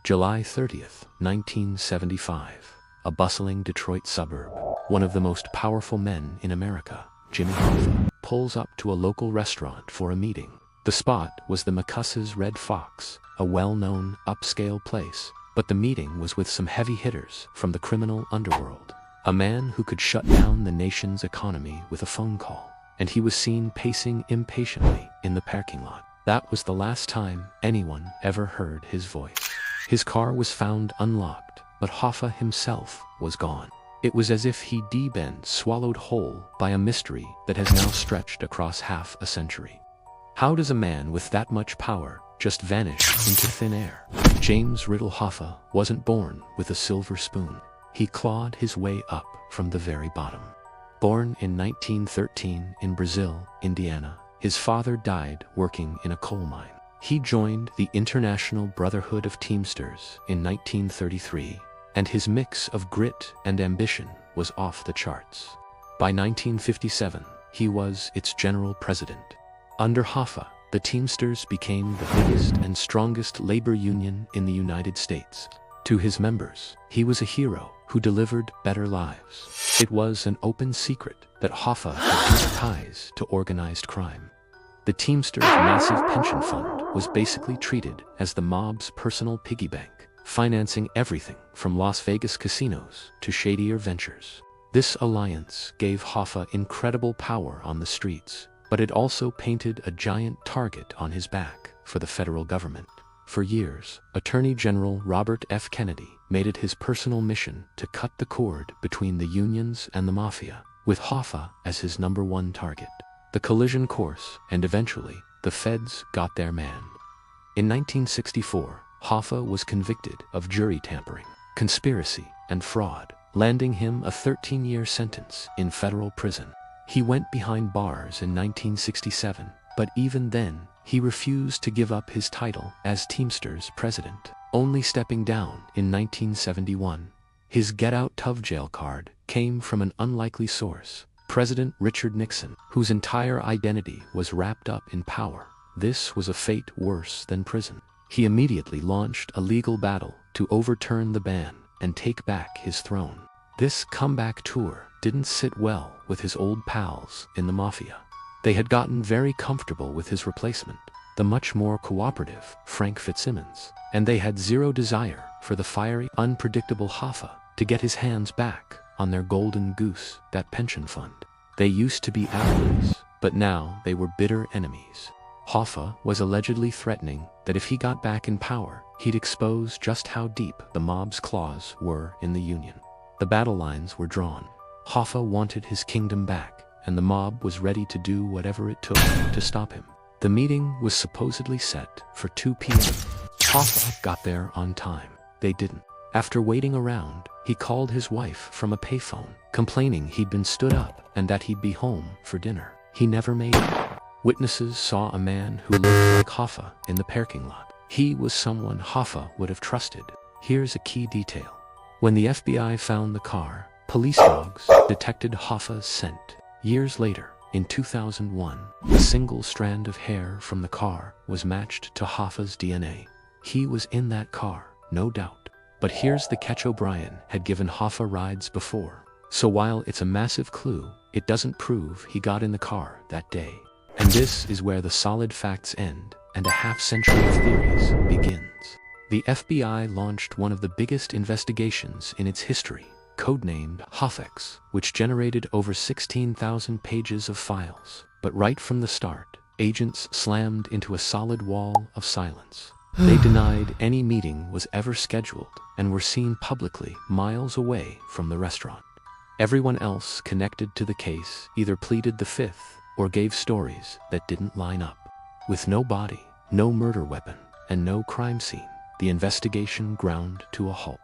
July 30th, 1975. A bustling Detroit suburb. One of the most powerful men in America, Jimmy Hoffa, pulls up to a local restaurant for a meeting. The spot was the McCuss's Red Fox, a well-known, upscale place, but the meeting was with some heavy hitters from the criminal underworld. A man who could shut down the nation's economy with a phone call, and he was seen pacing impatiently in the parking lot. That was the last time anyone ever heard his voice. His car was found unlocked, but Hoffa himself was gone. It was as if he'd been swallowed whole by a mystery that has now stretched across half a century. How does a man with that much power just vanish into thin air? James Riddle Hoffa wasn't born with a silver spoon. He clawed his way up from the very bottom. Born in 1913 in Brazil, Indiana, his father died working in a coal mine. He joined the International Brotherhood of Teamsters in 1933, and his mix of grit and ambition was off the charts. By 1957, he was its general president. Under Hoffa, the Teamsters became the biggest and strongest labor union in the United States. To his members, he was a hero who delivered better lives. It was an open secret that Hoffa had deep ties to organized crime. The Teamsters' massive pension fund was basically treated as the mob's personal piggy bank, financing everything from Las Vegas casinos to shadier ventures. This alliance gave Hoffa incredible power on the streets, but it also painted a giant target on his back for the federal government. For years, Attorney General Robert F. Kennedy made it his personal mission to cut the cord between the unions and the mafia, with Hoffa as his #1 target. The collision course, and eventually, the feds got their man. In 1964, Hoffa was convicted of jury tampering, conspiracy, and fraud, landing him a 13-year sentence in federal prison. He went behind bars in 1967, but even then, he refused to give up his title as Teamsters president, only stepping down in 1971. His Get Out of Jail card came from an unlikely source, President Richard Nixon, whose entire identity was wrapped up in power. This was a fate worse than prison. He immediately launched a legal battle to overturn the ban and take back his throne. This comeback tour didn't sit well with his old pals in the mafia. They had gotten very comfortable with his replacement, the much more cooperative Frank Fitzsimmons, and they had zero desire for the fiery, unpredictable Hoffa to get his hands back on their golden goose, that pension fund. They used to be allies, but now they were bitter enemies. Hoffa was allegedly threatening that if he got back in power, he'd expose just how deep the mob's claws were in the union. The battle lines were drawn. Hoffa wanted his kingdom back, and the mob was ready to do whatever it took to stop him. The meeting was supposedly set for 2 p.m. Hoffa got there on time. They didn't. After waiting around, he called his wife from a payphone, complaining he'd been stood up and that he'd be home for dinner. He never made it. Witnesses saw a man who looked like Hoffa in the parking lot. He was someone Hoffa would have trusted. Here's a key detail. When the FBI found the car, police dogs detected Hoffa's scent. Years later, in 2001, a single strand of hair from the car was matched to Hoffa's DNA. He was in that car, no doubt. But here's the catch: O'Brien had given Hoffa rides before. So while it's a massive clue, it doesn't prove he got in the car that day. And this is where the solid facts end and a half-century of theories begins. The FBI launched one of the biggest investigations in its history, codenamed Hoffax, which generated over 16,000 pages of files. But right from the start, agents slammed into a solid wall of silence. They denied any meeting was ever scheduled and were seen publicly miles away from the restaurant. Everyone else connected to the case either pleaded the fifth or gave stories that didn't line up. With no body, no murder weapon, and no crime scene, the investigation ground to a halt.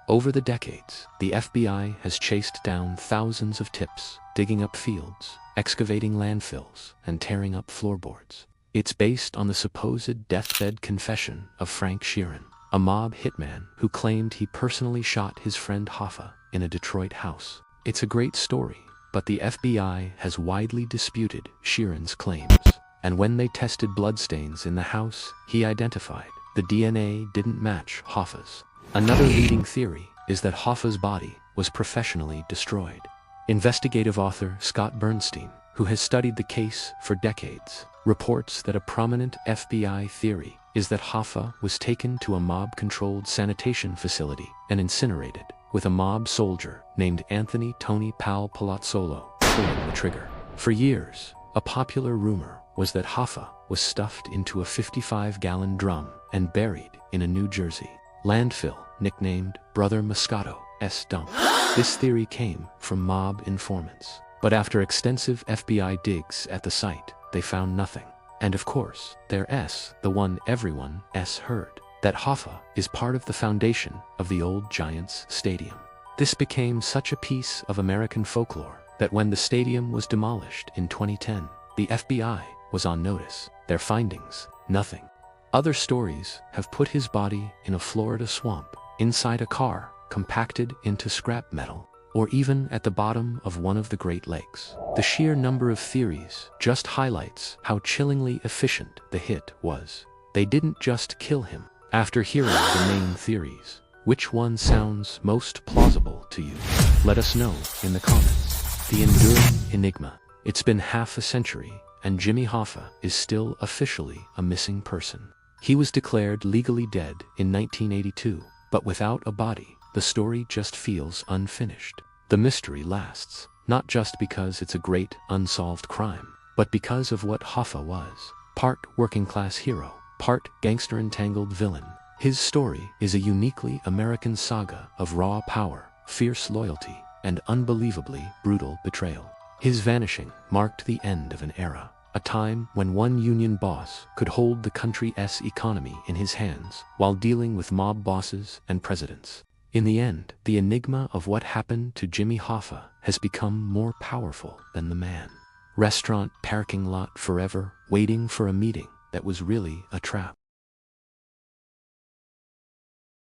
Over the decades, the FBI has chased down thousands of tips, digging up fields, excavating landfills, and tearing up floorboards. It's based on the supposed deathbed confession of Frank Sheeran, a mob hitman who claimed he personally shot his friend Hoffa in a Detroit house. It's a great story, but the FBI has widely disputed Sheeran's claims. And when they tested bloodstains in the house he identified, the DNA didn't match Hoffa's. Another leading theory is that Hoffa's body was professionally destroyed. Investigative author Scott Bernstein, who has studied the case for decades, reports that a prominent FBI theory is that Hoffa was taken to a mob-controlled sanitation facility and incinerated, with a mob soldier named Anthony Tony Pal Palazzolo pulling the trigger. For years, a popular rumor was that Hoffa was stuffed into a 55-gallon drum and buried in a New Jersey landfill nicknamed Brother Moscato's Dump. This theory came from mob informants, but after extensive FBI digs at the site, they found nothing. And of course, there's the one everyone's heard, that Hoffa is part of the foundation of the old Giants Stadium. This became such a piece of American folklore that when the stadium was demolished in 2010, the FBI was on notice. Their findings, nothing. Other stories have put his body in a Florida swamp, inside a car compacted into scrap metal, or even at the bottom of one of the Great Lakes. The sheer number of theories just highlights how chillingly efficient the hit was. They didn't just kill him. After hearing the main theories, which one sounds most plausible to you? Let us know in the comments. The enduring enigma. It's been half a century, and Jimmy Hoffa is still officially a missing person. He was declared legally dead in 1982, but without a body, the story just feels unfinished. The mystery lasts, not just because it's a great unsolved crime, but because of what Hoffa was. Part working-class hero, part gangster-entangled villain. His story is a uniquely American saga of raw power, fierce loyalty, and unbelievably brutal betrayal. His vanishing marked the end of an era, a time when one union boss could hold the country's economy in his hands while dealing with mob bosses and presidents. In the end, the enigma of what happened to Jimmy Hoffa has become more powerful than the man. Restaurant parking lot forever, waiting for a meeting that was really a trap.